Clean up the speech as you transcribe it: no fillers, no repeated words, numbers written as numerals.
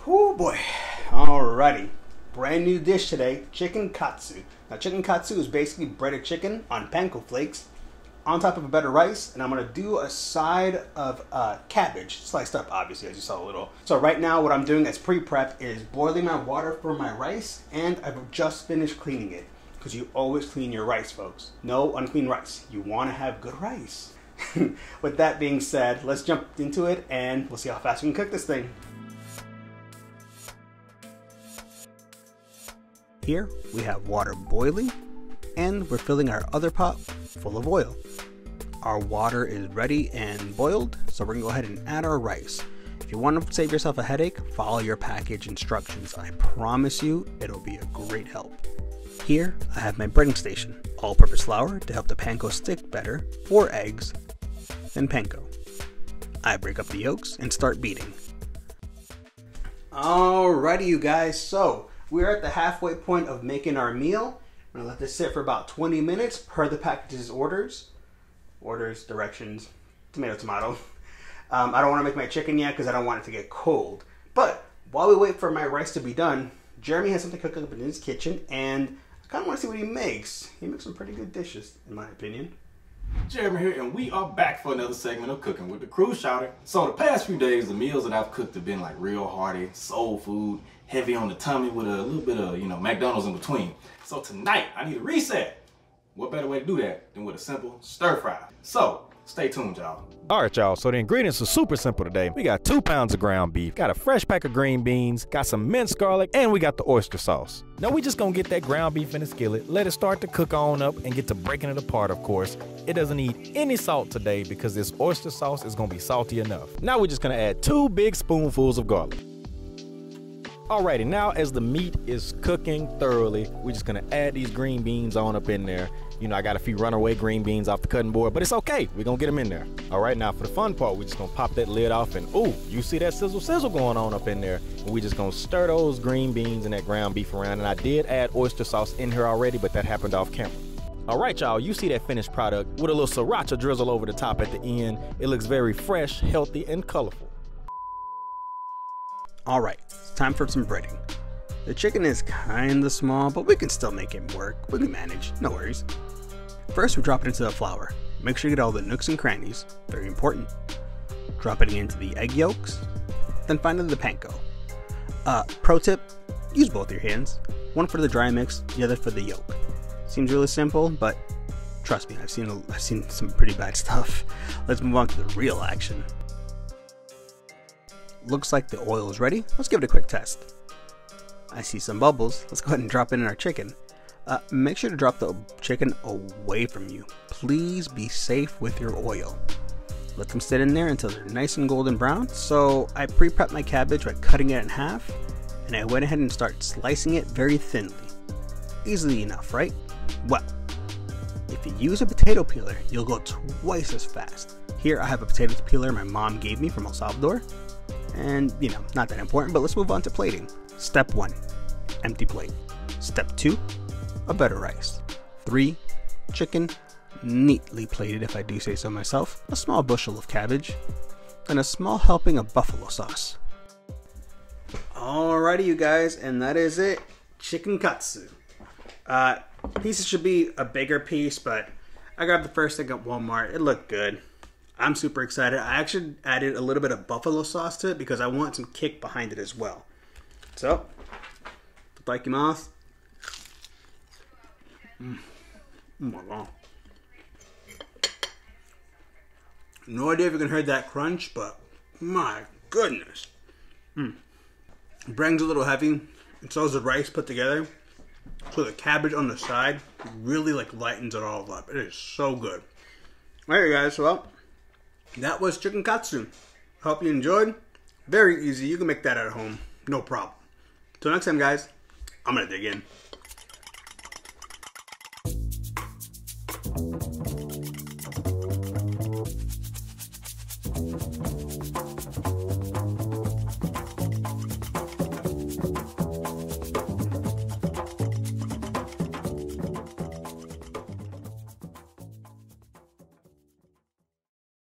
Oh boy. Alrighty. Brand new dish today, chicken katsu. Now chicken katsu is basically breaded chicken on panko flakes on top of a bed of rice, and I'm gonna do a side of cabbage, sliced up obviously as you saw a little. So right now what I'm doing as pre-prep is boiling my water for my rice, and I've just finished cleaning it. Because you always clean your rice, folks. No unclean rice. You wanna have good rice. With that being said, let's jump into it and we'll see how fast we can cook this thing. Here we have water boiling, and we're filling our other pot full of oil. Our water is ready and boiled, so we're gonna go ahead and add our rice. If you want to save yourself a headache, follow your package instructions. I promise you, it'll be a great help. Here, I have my breading station, all-purpose flour to help the panko stick better, 4 eggs, then panko. I break up the yolks and start beating. Alrighty you guys, so we're at the halfway point of making our meal. I'm gonna let this sit for about 20 minutes per the package's orders. Directions, tomato. I don't wanna make my chicken yet because I don't want it to get cold. But while we wait for my rice to be done, Jeremy has something cooking up in his kitchen, and I kind of want to see what he makes. He makes some pretty good dishes, in my opinion. Jeremy here, and we are back for another segment of Cooking with the Crew Shouter. So the past few days, the meals that I've cooked have been like real hearty, soul food, heavy on the tummy with a little bit of, McDonald's in between. So tonight, I need a reset. What better way to do that than with a simple stir fry? So stay tuned, y'all. All right, y'all, so the ingredients are super simple today. We got 2 pounds of ground beef, got a fresh pack of green beans, got some minced garlic, and we got the oyster sauce. Now we just gonna get that ground beef in the skillet, let it start to cook on up, and get to breaking it apart, of course. It doesn't need any salt today because this oyster sauce is gonna be salty enough. Now we're just gonna add 2 big spoonfuls of garlic. Alrighty, now as the meat is cooking thoroughly, we're just gonna add these green beans on up in there. I got a few runaway green beans off the cutting board, but it's okay. We're gonna get them in there. All right, now for the fun part, we're just gonna pop that lid off and ooh, you see that sizzle going on up in there. And we're just gonna stir those green beans and that ground beef around. And I did add oyster sauce in here already, but that happened off camera. All right, y'all, you see that finished product with a little sriracha drizzle over the top at the end. It looks very fresh, healthy, and colorful. All right, it's time for some breading. The chicken is kinda small, but we can still make it work. We can manage, no worries. First, we drop it into the flour. Make sure you get all the nooks and crannies, very important. Drop it into the egg yolks, then finally the panko. Pro tip, use both your hands. One for the dry mix, the other for the yolk. Seems really simple, but trust me, I've seen some pretty bad stuff. Let's move on to the real action. Looks like the oil is ready. Let's give it a quick test. I see some bubbles. Let's go ahead and drop it in our chicken. Make sure to drop the chicken away from you. Please be safe with your oil. Let them sit in there until they're nice and golden brown. So I pre-prepped my cabbage by cutting it in half, and I went ahead and started slicing it very thinly. Easily enough, right? Well, if you use a potato peeler, you'll go twice as fast. Here I have a potato peeler my mom gave me from El Salvador. And, not that important, but let's move on to plating. Step 1, empty plate. Step 2, a bed of rice. 3, chicken, neatly plated if I do say so myself. A small bushel of cabbage, and a small helping of buffalo sauce. Alrighty you guys, and that is it. Chicken katsu. Pieces should be a bigger piece, but I grabbed the first thing at Walmart. It looked good. I'm super excited. I actually added a little bit of buffalo sauce to it because I want some kick behind it as well. So, itadakimasu. Oh my god. No idea if you can hear that crunch, but my goodness. Brings a little heavy, and so is the rice put together. So the cabbage on the side really lightens it all up. It is so good. Alright guys, well, that was chicken katsu. Hope you enjoyed. Very easy. You can make that at home. No problem. Till next time, guys, I'm going to dig in.